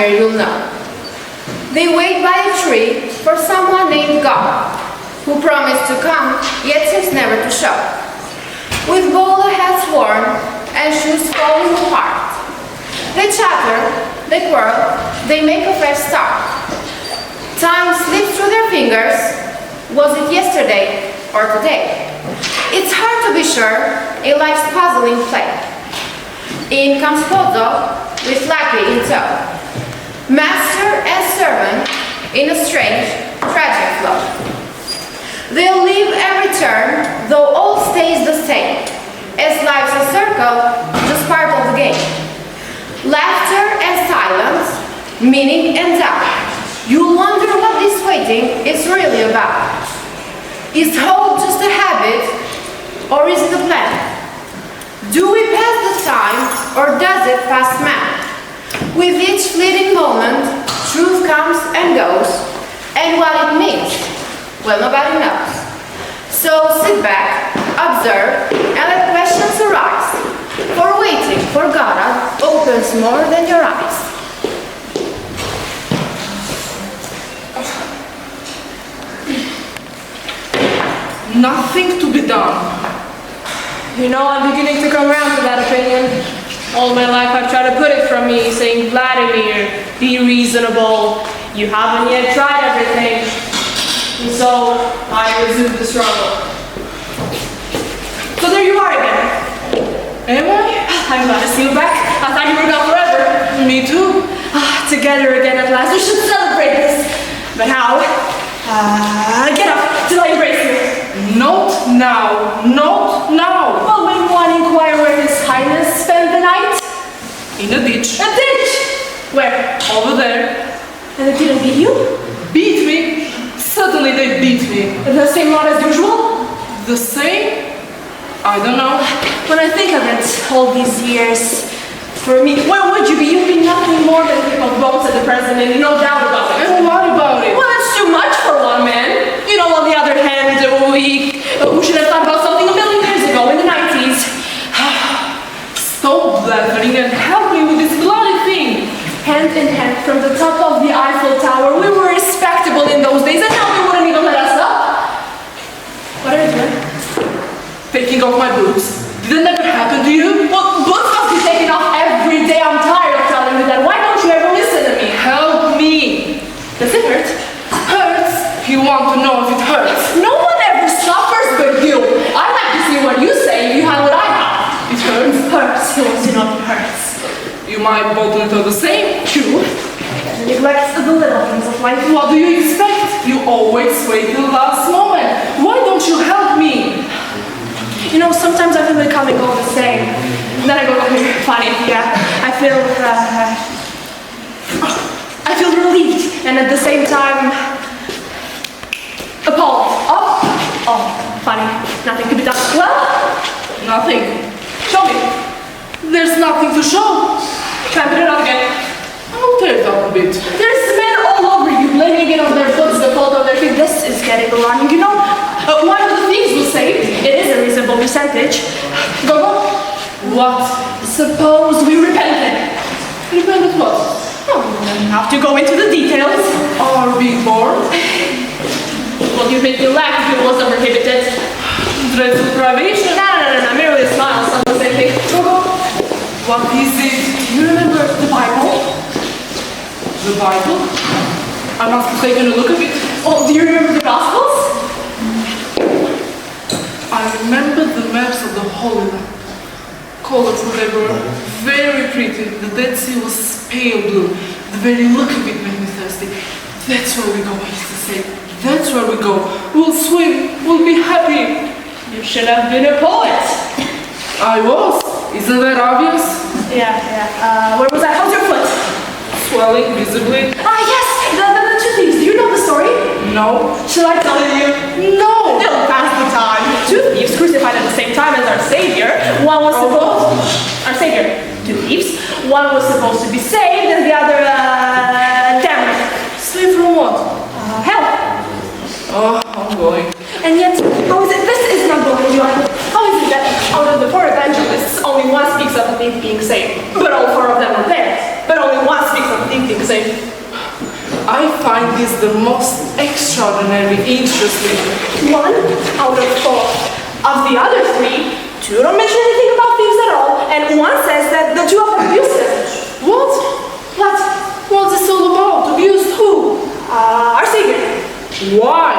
here, you'll know. They wait by a tree for someone named God, who promised to come, yet seems never to show. With bowler hats worn and shoes falling apart, they chatter, they quarrel, they make a fresh start. Time slips through their fingers. Was it yesterday or today? It's hard to be sure in life's puzzling play. In comes Pozo with Lucky in tow. Master and servant in a strange, tragic flow. They'll leave and return, though all stays the same, as life's a circle, just part of the game. Laughter and silence, meaning and doubt. You wonder what this waiting is really about. Is hope just a habit, or is it a plan? Do we pass the time, or does it pass man? With each fleeting moment, truth comes and goes, and what it means, well, nobody knows. So sit back, observe, and let questions arise, for waiting for God opens more than your eyes. Nothing to be done. You know, I'm beginning to come around to that opinion. All my life I've tried to put it from me, saying, Vladimir, be reasonable. You haven't yet tried everything. And so I resumed the struggle. So there you are again. Am I? I'm glad to see you back. I thought you were gone forever. Me too. Together again at last. We should celebrate this. But how? Get up till I embrace you. Not now. Not now. Well, may one inquire where His Highness spent the night? In a ditch. A ditch? Where? Over there. And they didn't beat you? Beat me? Suddenly they beat me. The same lot as usual? The same? I don't know. When I think of it, all these years, for me, where would you be? You'd be nothing more than a heap of bones at the present, and no doubt about it. And what about it? Well, it's too much for one man. You know, on the other hand, who should have thought about something a million years ago, in the 90s? Stop blathering and help me with this bloody thing. Hand in hand from the top of the Eiffel Tower, we were respectable in those days, and now they wouldn't even let us up. What are you doing? Taking off my boots. Did that never happen to you? Well, boots must be taken off every day. I'm tired of telling you that. Why don't you ever listen to me? Help me. Does it hurt? Hurts? You want to know if it hurts? No one ever suffers but you. I like to see what you say if you have what I have. It hurts? Hurts. He wants to know if it hurts. You might both do the same. True. And neglect the little things of life. What do you expect? You always wait till the last moment. Why don't you help me? You know, sometimes I feel it coming all the same. And then I go, funny, yeah. I feel relieved, and at the same time, appalled. Oh, funny. Nothing to be done. Well, Nothing. show me. There's nothing to show. Try and put it on again. I'll tear it up a bit. There's men all over you, blaming it on their foots, the fault of their feet. This is getting alarming. You know, one of the things we'll say, it is a reasonable percentage. Go. What? Suppose we repented. Repented what? Oh, we don't have to go into the details. Are we bored? Well, you'd make me laugh if it wasn't prohibited. Dreadful privation? No, merely a smile, it's not the same thing. Go. What is it? Do you remember the Bible? The Bible? I must have taken a look at it. Oh, do you remember the Gospels? I remember the maps of the Holy Land. Colorful they were, very pretty. The Dead Sea was pale blue. The very look of it made me thirsty. That's where we go, I used to say. That's where we go. We'll swim, we'll be happy. You should have been a poet. I was. Isn't that obvious? Yeah. Where was I? How's your foot? Swelling visibly. Yes, the two thieves. Do you know the story? No. Shall I tell you? No. They'll pass the time. Two thieves crucified at the same time as our Savior. One was supposed... Our Savior. Two thieves. One was supposed to be saved and the other, damned. Saved from what? Hell. Oh, I'm going. And yet, how is it? This is not going to How is it that out of the four evangelists, only one speaks of a thief being saved, but all four of them are there? But only one speaks of a thief think same. I find this the most extraordinary, interesting. 1 out of 4. Of the other 3, 2 don't mention anything about thieves at all, and 1 says that the 2 of them abused them. What? What? What's this all about? Abused who? Our Savior. Why?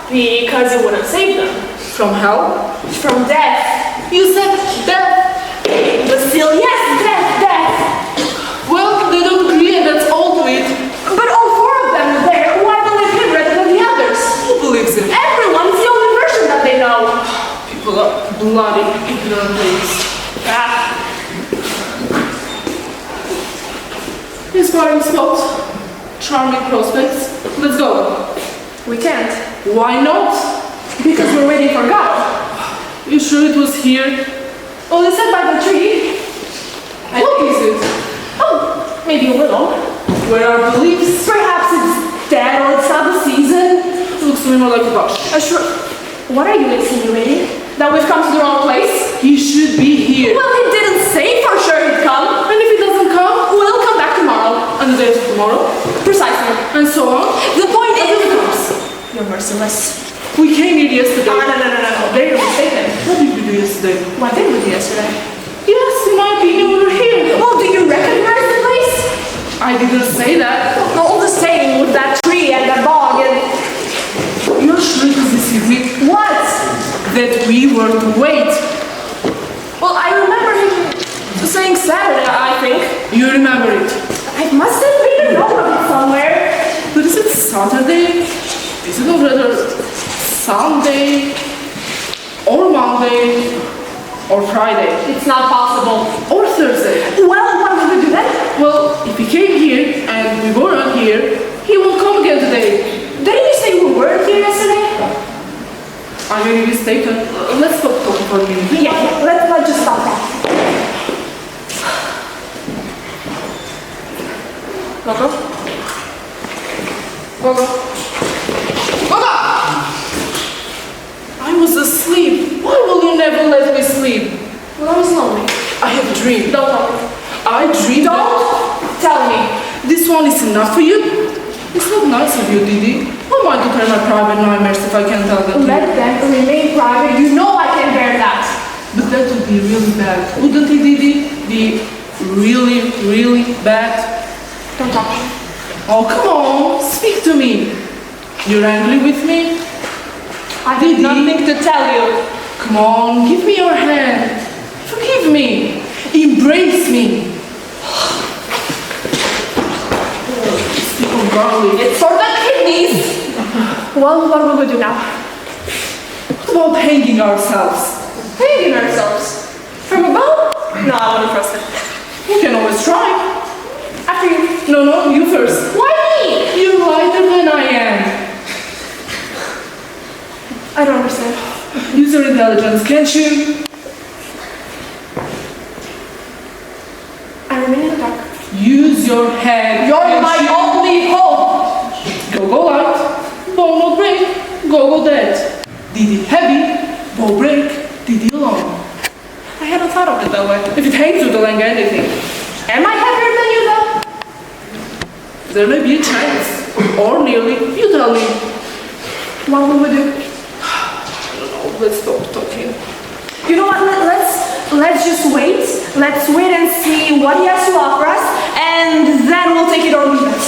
Because he wouldn't save them. From hell? From death. You said death. But still, yes, death. Well, they don't agree and that's all to it. But all 4 of them are there. Why believe him rather than the others? Who believes him? Everyone's the only version that they know. People are bloody ignorant things. Inspiring spot. Charming prospects. Let's go. We can't. Why not? Because we're waiting for God. You sure it was here? Oh, they said by the tree. What is it? Oh, maybe a willow. Where are the leaves? Perhaps it's dead or it's not the season. Looks to me more like a bush. Sure. What are you insinuating? That we've come to the wrong place? He should be here. Well, he didn't say for sure he'd come. And if he doesn't come? We'll come back tomorrow. And the day after tomorrow? Precisely. And so on? The point is... comes. You're merciless. We came here yesterday. No. There you're mistaken. What did we do yesterday? What did we do yesterday? Yes, in my opinion, we were here. Well, do you recognize the place? I didn't say that. All the same with that tree and that bog and... You're sure it was this evening? What? That we were to wait. Well, I remember him saying Saturday, I think. You remember it? I must have made a note of it somewhere. But is it Saturday? Is it not rather Sunday? Or Monday? Or Friday? It's not possible. Or Thursday? Well, why would we do that? Well, if he came here and we weren't here, he won't come again today. Didn't you say we weren't here yesterday? I'm very mistaken. Let's stop talking for a minute. Yeah, let's just stop that. Gogo? I was asleep. Why will you never let me sleep? Well, I was lonely. I have a dream. Don't tell me. I dreamed Don't tell me. This one is enough for you? It's not nice of you, Didi. Who am I to carry my private nightmares if I can't tell them to Let you? them remain private. You know I can bear that. But that would be really bad. Wouldn't it, Didi? Be really, really bad? Don't talk to me. Oh, come on. Speak to me. You're angry with me? I have Didi? nothing to tell you. Come on, give me your hand. Forgive me. Embrace me. Speak of garlic. It's for the kidneys. Well, what will we do now? What about hanging ourselves? Hanging ourselves. From a boat? No, I wouldn't trust it. We can always try. After you. No, you first. Why me? You're lighter than I am. I don't understand. Use your intelligence, can't you? I remain in the dark. Use your head. You're can't my you? only hope. Go light. Ball not break. Go dead. Did it heavy? Ball break. Did it long? I hadn't thought of it that way. If it hates you, they'll hang anything. Am I heavier than you though? There may be a chance. Or nearly. You tell me. What will we do? I don't know. Let's stop talking. You know what? Let's just wait. Let's wait and see what he has to offer us, and then we'll take it or leave it.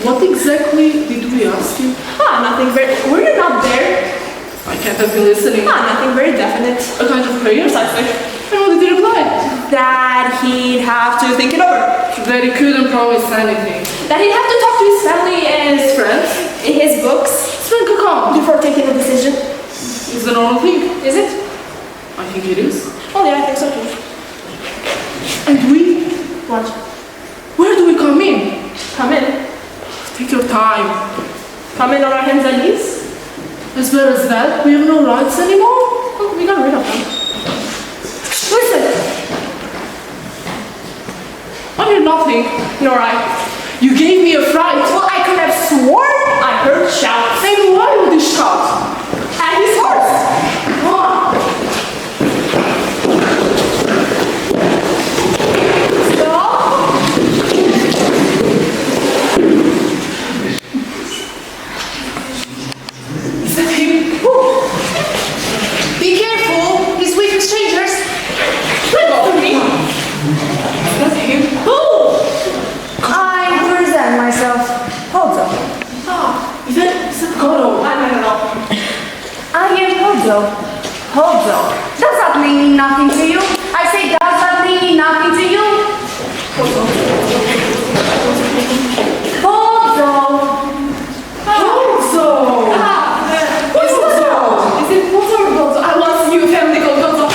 What exactly did we ask you? Nothing very... Were you not there? I can't have been listening. Nothing very definite. A kind of prayer? Precisely. And what did he reply? That he'd have to think it over. That he couldn't promise anything. That he'd have to talk to his family and His friends? his books Spend come. before taking a decision. It's the normal thing. Is it? I think it is. Oh yeah, I think so too. And we? What? Where do we come in? Come in. Take your time. Come in on our hands and knees. As well as that, we have no rights anymore. Oh, we got rid of them. Listen. I hear nothing. Nor I. You gave me a fright. Well, I could have sworn I heard shouts. And why would he shout? And his horse. Come on. Stop. Bozo, does that mean nothing to you? I say, does that mean nothing to you? Bozo. Bozo. Who's Bozo? Is it Bozo or Bozo? I want to see a family called Bozo.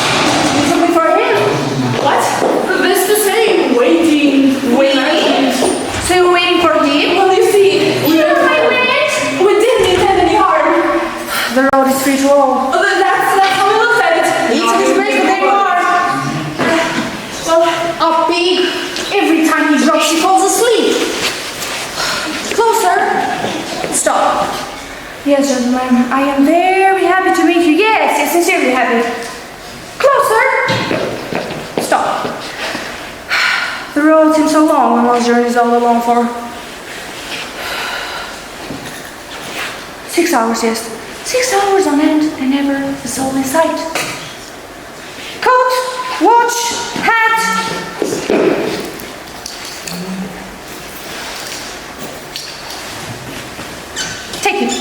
Something for him. What? That's the same. Waiting. So you're waiting for him? Well, you see, We didn't intend any harm. The road is free to all. that's how we looked at it. It's a disgrace that they are. Well, a pig. Every time he drops, he falls asleep. Closer. Stop. Yes, gentlemen, I am very happy to meet you. Yes, sincerely happy. Closer. Stop. The road seems so long and one's journey is all alone for 6 hours, yes. 6 hours on end and never a soul in sight. Coat, watch, hat. Take it.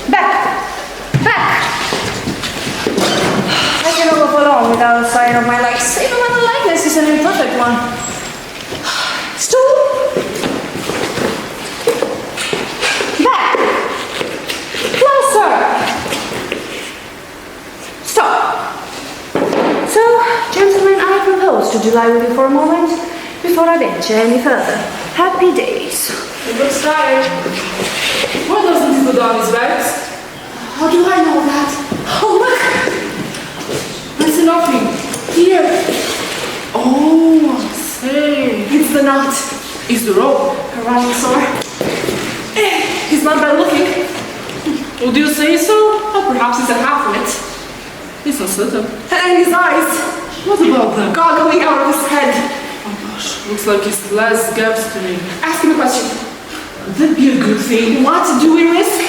Back. I cannot go for long without a sign of my legs. Even when the likeness is an imperfect one. Stool. Back. Closer. Stop. So, gentlemen, I propose to lie with you for a moment before I venture any further. Happy days. It looks tired. Why doesn't he put down his bags? How do I know that? Oh, look! I see nothing. Here. Oh, I see. It's the knot. Is the rope? A running sore. He's not bad looking. Would you say so? Or perhaps he's a half of it. He's not certain. And his eyes. What about them? Goggling out of his head. Oh gosh, looks like his last gaps to me. Ask him a question. That'd be a good thing. What do we risk?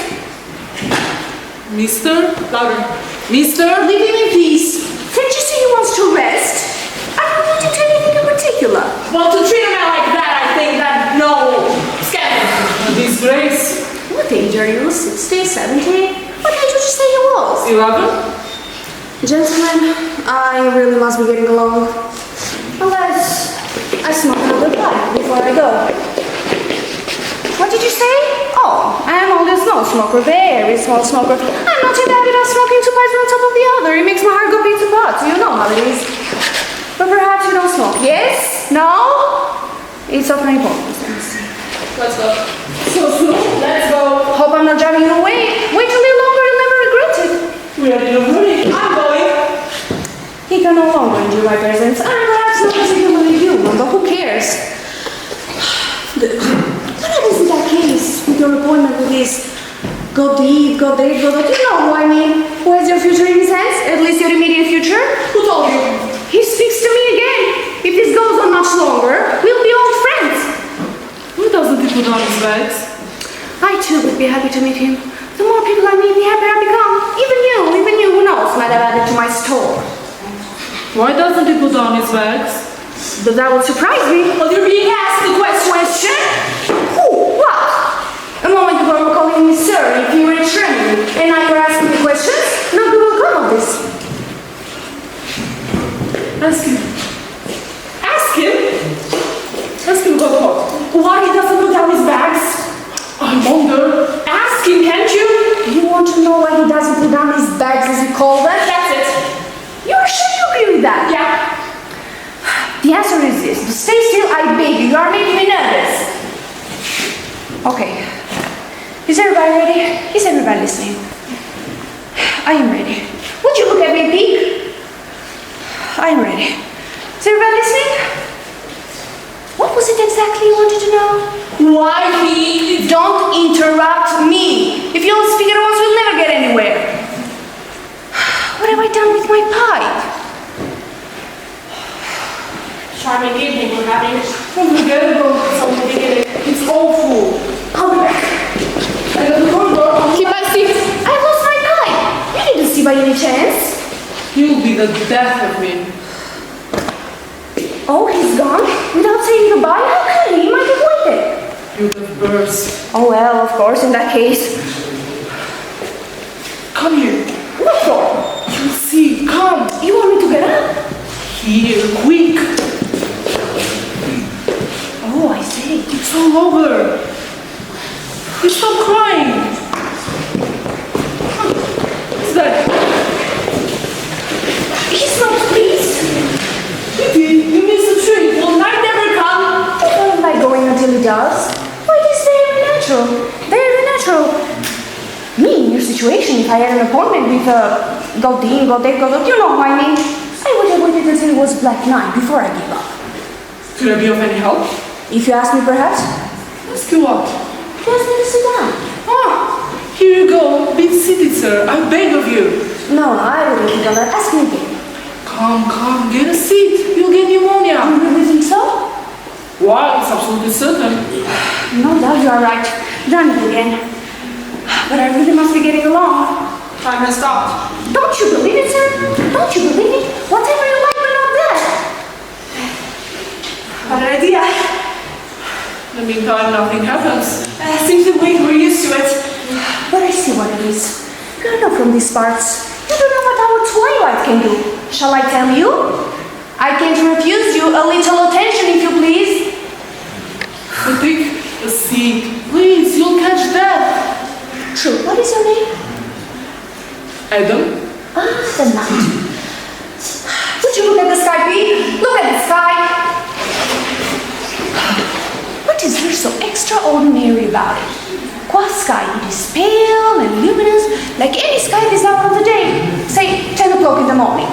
Mister? Louder. Mister? Leave him in peace. Can't you see he wants to rest? I don't want to do anything in particular. Well, to treat a man like that, I think that no scandal. A disgrace. What age are you? 60, 70? What age would you say he was? 11? Gentlemen, I really must be getting along. Unless I smoke another pipe before I go. What did you say? Oh, I am only a small smoker, very small smoker. I'm not too bad without smoking 2 pipes on top of the other. It makes my heart go beat to pot. You know how it is. But perhaps you don't smoke. Yes? No? It's of no importance. Let's go. So soon? Let's go. Hope I'm not driving you away. Wait a little longer, you'll never regret it. We are in a hurry. I'm going. He can no longer enjoy my presence. And perhaps not particularly human, but who cares? What happens in that case with your appointment with this God deed, God date, God that? You know who I mean? Who has your future in his hands? At least your immediate future? Who told you? He speaks to me again. If this goes on much longer, we'll be old friends. Why doesn't he put on his bags? I too would be happy to meet him. The more people I meet, the happier I become. Even you, who knows, might have added to my store. Why doesn't he put on his bags? But that would surprise me. Well, you're being asked the question. Who? What? A moment ago you were calling me sir if you were trembling, and now you're asking me questions? No good will come of this. Ask him. Ask him. Ask him about what? Why he doesn't put down his bags? I wonder. Ask him, can't you? You want to know why he doesn't put down his bags as you call them? That's it. You're sure you agree with that? Yeah. The answer is this. But stay still, I beg you. You are making me nervous. Okay. Is everybody ready? Is everybody listening? I am ready. Would you look at me, pig? I am ready. Is everybody listening? What was it exactly you wanted to know? Why me? Don't interrupt me. If you don't speak at once, we'll never get anywhere. What have I done with my pipe? Charming evening we're having. Unforgettable. From the beginning. It's awful. I'll be back. I got the corridor. Keep my seat. I lost my pipe. You didn't see by any chance? You'll be the death of me. Oh, he's gone? Without saying goodbye? How could he? He might have waited. You'd have burst. Oh well, of course, in that case. Come here. What for? You'll see. Come. Here, quick! Oh, I see. It's all over. You stop crying. What's that? He's not pleased. You missed the train. Will night never come? What am I going until he does? Why, it is very natural. Very natural. Me, in your situation, if I had an appointment with Godonë, you know what I mean? I would have waited until it was black night before I gave up. Could I be of any help? If you ask me, perhaps? Ask you what? Ask me to sit down. Ah, here you go. Be seated, sir. I beg of you. No, I wouldn't think of that. Ask me again. Come, get a seat. You'll get pneumonia. You really think so? Why? It's absolutely certain. No doubt you are right. Done it again. But I really must be getting along. Time has stopped. Don't you believe it, sir? Don't you believe it? Whatever you like, we're not there. What an idea. In the meantime, nothing happens. Seems the way we're used to it. But I see what it is. You're not from these parts. You don't know what our twilight can do. Shall I tell you? I can't refuse you a little attention, if you please. So take a seat. Please, you'll catch that. True. What is your name? Adam? Ah, the night. Would you look at the sky, Pete? Look at the sky. What is there so extraordinary about it? What sky? It is pale and luminous, like any sky this hour of the day. Say, 10 o'clock in the morning.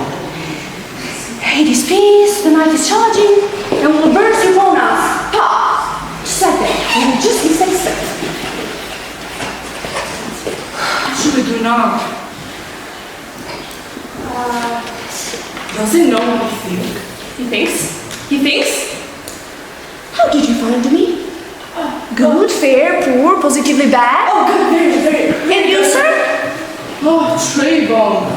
It is peace, the night is charging, and will burst upon us. Pop! Just like that. We will just be safe. What should we do now? Does he know what I think? He thinks? How did you find me? Good, fair, poor, positively bad? Oh, good, very. And you, sir? Oh, Trayvon.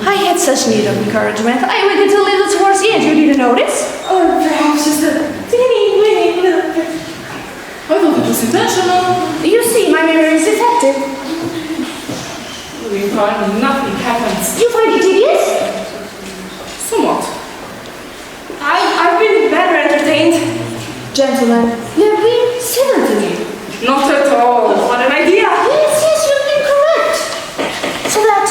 I had such need of encouragement. I waited a little towards the end. You didn't notice? Or perhaps just a teeny little bit. I thought it was intentional. You see, my memory is defective. In the meantime, nothing happens. You find it tedious? Somewhat. I've been better entertained. Gentlemen, you have been civil to me. Not at all. What an idea! Yes, you've been correct. So that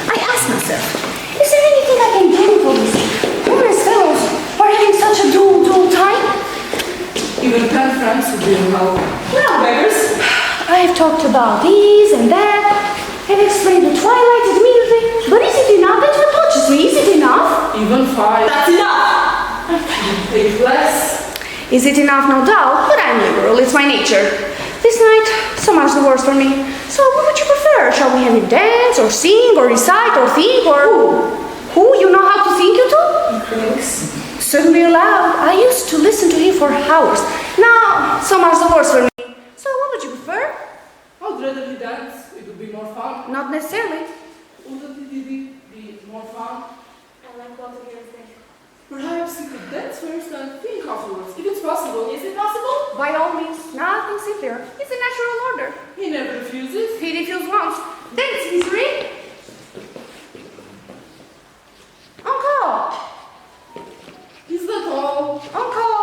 I asked myself, is there anything I can do for these poorest fellows who are having such a dull time? Even 10 francs would be of help. Well, beggars, I have talked about this and that, and explained the twilight and the music, but is it enough? That's what touches me. Is it enough? Even 5. That's enough! I can't take less. Is it enough? No doubt, but I'm liberal. It's my nature. This night, so much the worse for me. So what would you prefer? Shall we have it dance, or sing, or recite, or think, or... Who? You know how to think, you two? Thanks. Certainly allowed. I used to listen to him for hours. Now, so much the worse for me. So what would you prefer? I'd rather he dance. It would be more fun. Not necessarily. Wouldn't it be more fun? I like both of your things. Perhaps he could dance first and think afterwards, if it's possible. Is it possible? By all means. Nothing simpler. It's a natural order. He never refuses. He refused once. Dance, misery. Uncle! Is that all? Uncle!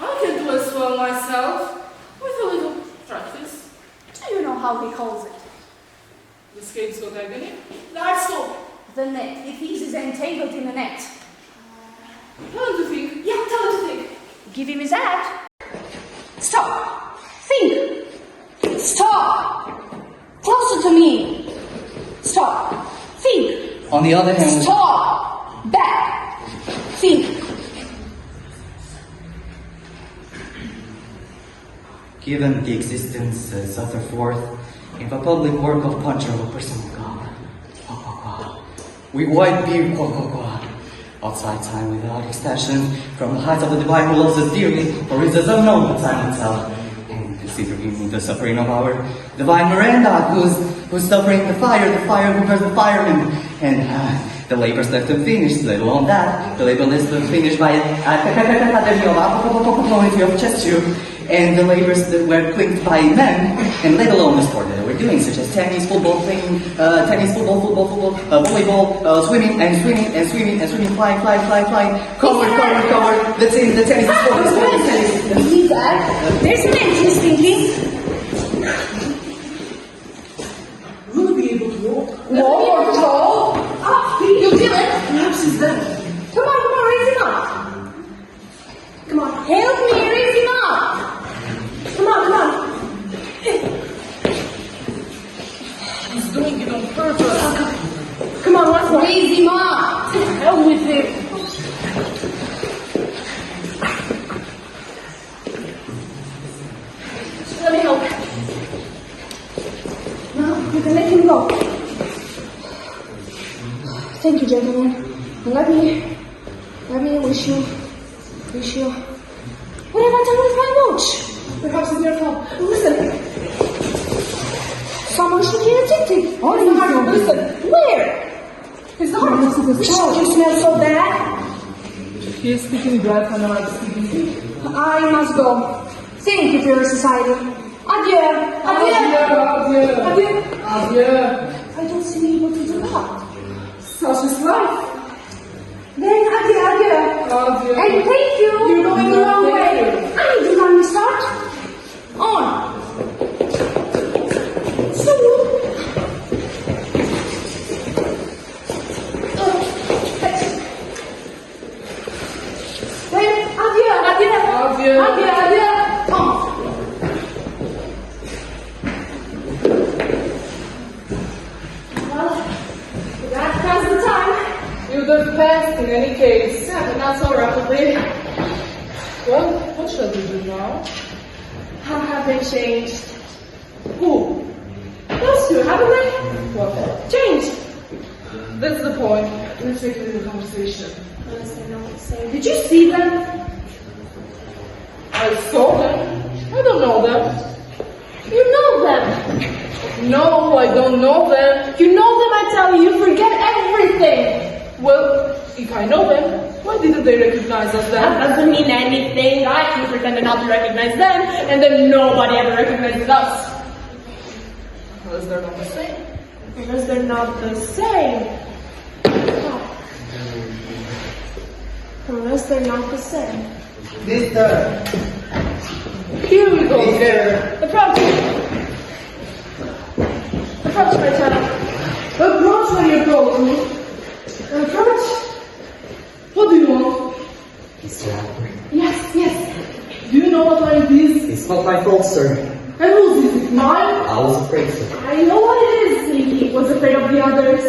I can do as well myself, with a little practice. Do you know how he calls it? The skates got agony. The heartstone. The net. If he is entangled in the net. Tell him to think. Yeah, tell him to think. Give him his hat. Stop. Think. Stop. Closer to me. Stop. Think. On the other hand, Stop. Back. Think. given the existence as other forth, if a public work of puncher or personal God, we white beer, outside time without extension, from the heights of the divine who loves us dearly, for is as unknown but time will tell, and considering the suffering of our Divine Miranda, who's suffering the fire who burns the firemen, and the laborers left unfinished, let alone that. The labor left unfinished by chest tube, and the labors that were clinked by men, and let alone the sport that they were doing, such as tennis, football, playing, football, volleyball, swimming, flying, cover, the tennis, sport. There's an interesting thing. Will he be able to walk? Walk or tall? You feel it? Perhaps he's dead. Come on, raise him up. Come on, help me raise him up. Come on. He's doing it on purpose. Come on, once more. Raise him up. Hell with him. Let me help. Now, you can let him go. Thank you, gentlemen. And let me wish you. What have I done with my watch? Perhaps it's your fault. Listen. Someone should be addicted. Listen. Where? It's the heart. You smell so bad. He is speaking breath and I'm speaking. I must go. Thank you for your society. Adieu. I don't seem able to do that. Such is life. Then adieu. And thank you. You're going the wrong way. I need to run start. On. So. Then adieu. On. Well, that has the time. You the best in any case. Yeah, but not so rapidly. Well, what shall we do now? How have they changed? Who? Those two, haven't they? What? Changed. That's the point. Let's take it in the conversation. Unless I know what to say. Did you see them? I saw them. I don't know them. You know them. No, I don't know them. You know them, I tell you, you forget everything. Well, if I know them, why didn't they recognize us That then? doesn't mean anything. I can pretend not to recognize them, and then nobody ever recognizes us. Unless they're not the same. Unless they're not the same. Unless they're not the same. Mister! Here we go. Mister! Approach my child. Approach where you go to. Approach. What do you want? Mr. Alfred. Yes. Do you know what I did? It's not my fault, sir. And whose is it? Mine? I was afraid, sir. I know what it is. He was afraid of the others.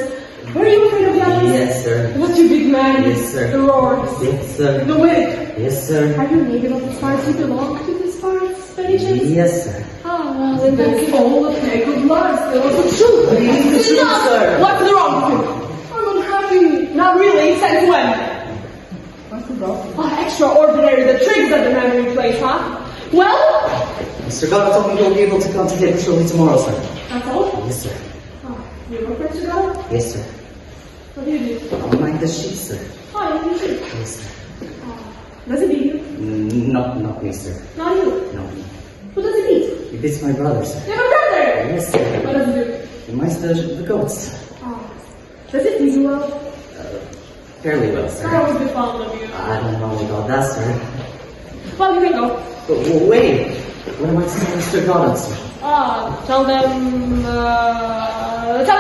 Were you afraid of the others? Yes, sir. What you big man? Yes, sir. The roars. Yes, sir. The wig. Yes, sir. Are you native of this forest? You belong to this forest, by any chance? Yes, sir. Oh, well, then That's all the fake of lies. There was the truth. It is the truth, sir. What's wrong with you? I'm unhappy. Not really, since when? I forgot. Oh, extraordinary, the tricks that the memory plays, huh? Well, Mr. God told me you'll be able to come to get it shortly tomorrow, sir. that's all. Yes, sir. Oh, you work for Studentë? Yes, sir. What do you do? I mind the sheep, sir. Oh, you do. Yes, sir. Oh, does it beat you? Not me, sir. Not you. No. Who does it beat? It is my brother, sir. You have a brother! Yes, sir. What does it do? He minds the goats. Oh, does it please you well? Fairly well, I sir. always been fond of you. I don't know about that, sir. Well, you can go. But wait. What am I saying, Mr. God, sir? Tell them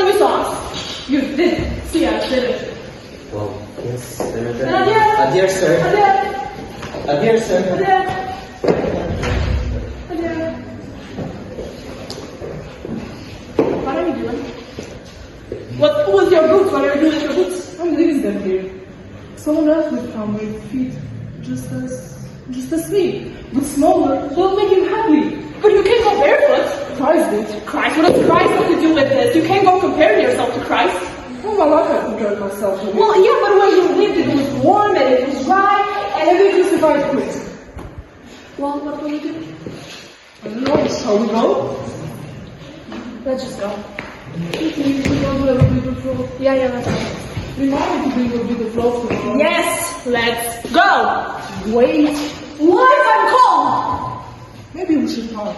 you saw us. You did see us, didn't you? Well, yes, sir. Adieu. Adieu, sir. Adieu. Adieu, sir. Adieu. Adieu. What are you doing? What with your boots? What are you doing with your boots? I'm leaving them here. Someone else will come with feet just as me, but smaller. They'll make him happy. But you can't go barefoot. Christ did. Christ, what does Christ have to do with this? You can't go comparing yourself to Christ. All my life I compared myself to him. Well, yeah, but when you lived, it was warm and it was dry. And then they crucified quit. Well, what will you do? I don't know. Shall we go? Let's just go. Yeah, let's go. Remind me to bring a bit of love to the Yes, let's go. Wait. What? I'm cold. Maybe we should part.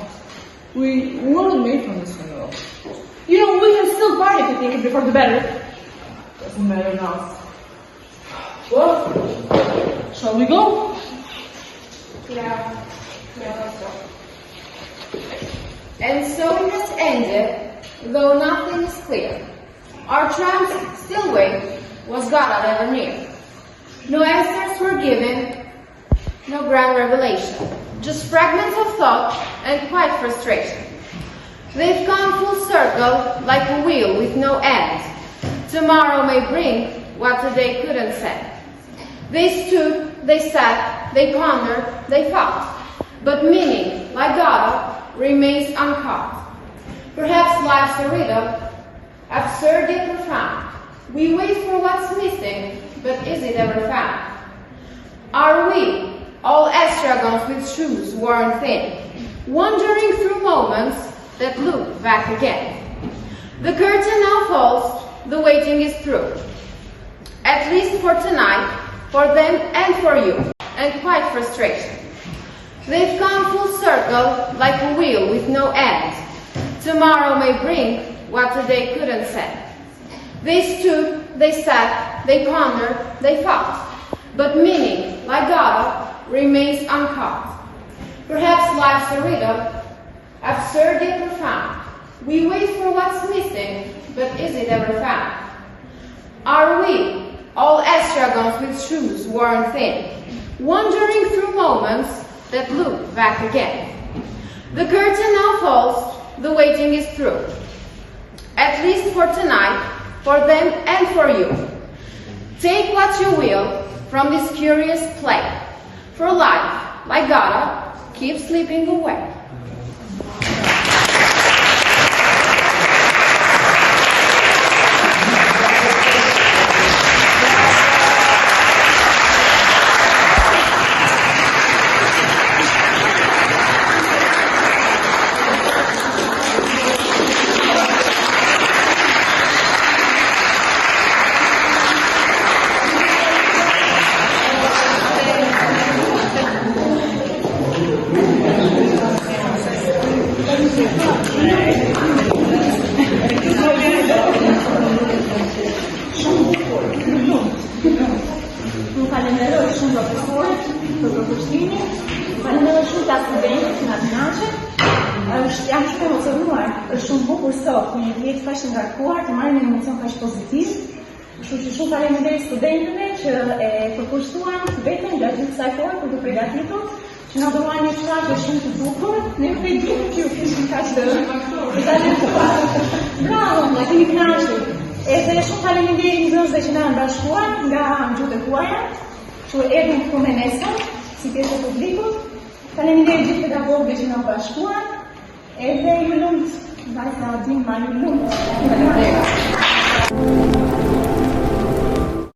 We weren't made from this thing at all. You know, we can still party if you think before the better. Doesn't matter now. Well, shall we go? Yeah, let's go. And so it has ended, though nothing is clear. Our triumph still wait, was God ever near? No answers were given, no grand revelation, just fragments of thought and quiet frustration. They've come full circle like a wheel with no end. Tomorrow may bring what today couldn't send. They stood, they sat, they pondered, they thought, but meaning, like God, remains uncaught. Perhaps life's a riddle, absurd yet profound. We wait for what's missing, but is it ever found? Are we, all estragons with shoes worn thin, wandering through moments that loop back again? The curtain now falls, the waiting is through. At least for tonight, for them and for you, and quite frustration. They've come full circle like a wheel with no end. Tomorrow may bring what today couldn't send. They stood, they sat, they pondered, they thought, but meaning, like God, remains uncaught. Perhaps life's a riddle, absurd yet profound. We wait for what's missing, but is it ever found? Are we, all estragons with shoes worn thin, wandering through moments that loop back again? The curtain now falls, the waiting is through. At least for tonight, for them and for you. Take what you will from this curious play, for life, like God, keeps slipping away. Shumë faleminderit studentëve që e përkushtuan vetëm gjatë gjithë kësaj kohe për të përgatitur, që na dhuruan një shfaqje shumë të bukur. Ne nuk e dimë që ju kishim kaq të talentuar. Bravo, na keni kënaqur. Edhe shumë faleminderit njerëzve që na kanë bashkuar nga gjuhët e tuaja, që erdhën këtu me nesër, si pjesë e publikut. Faleminderit gjithë pedagogëve që na bashkuan. Edhe ju lumt, vajza Adin, ma ju lumt. Faleminderit.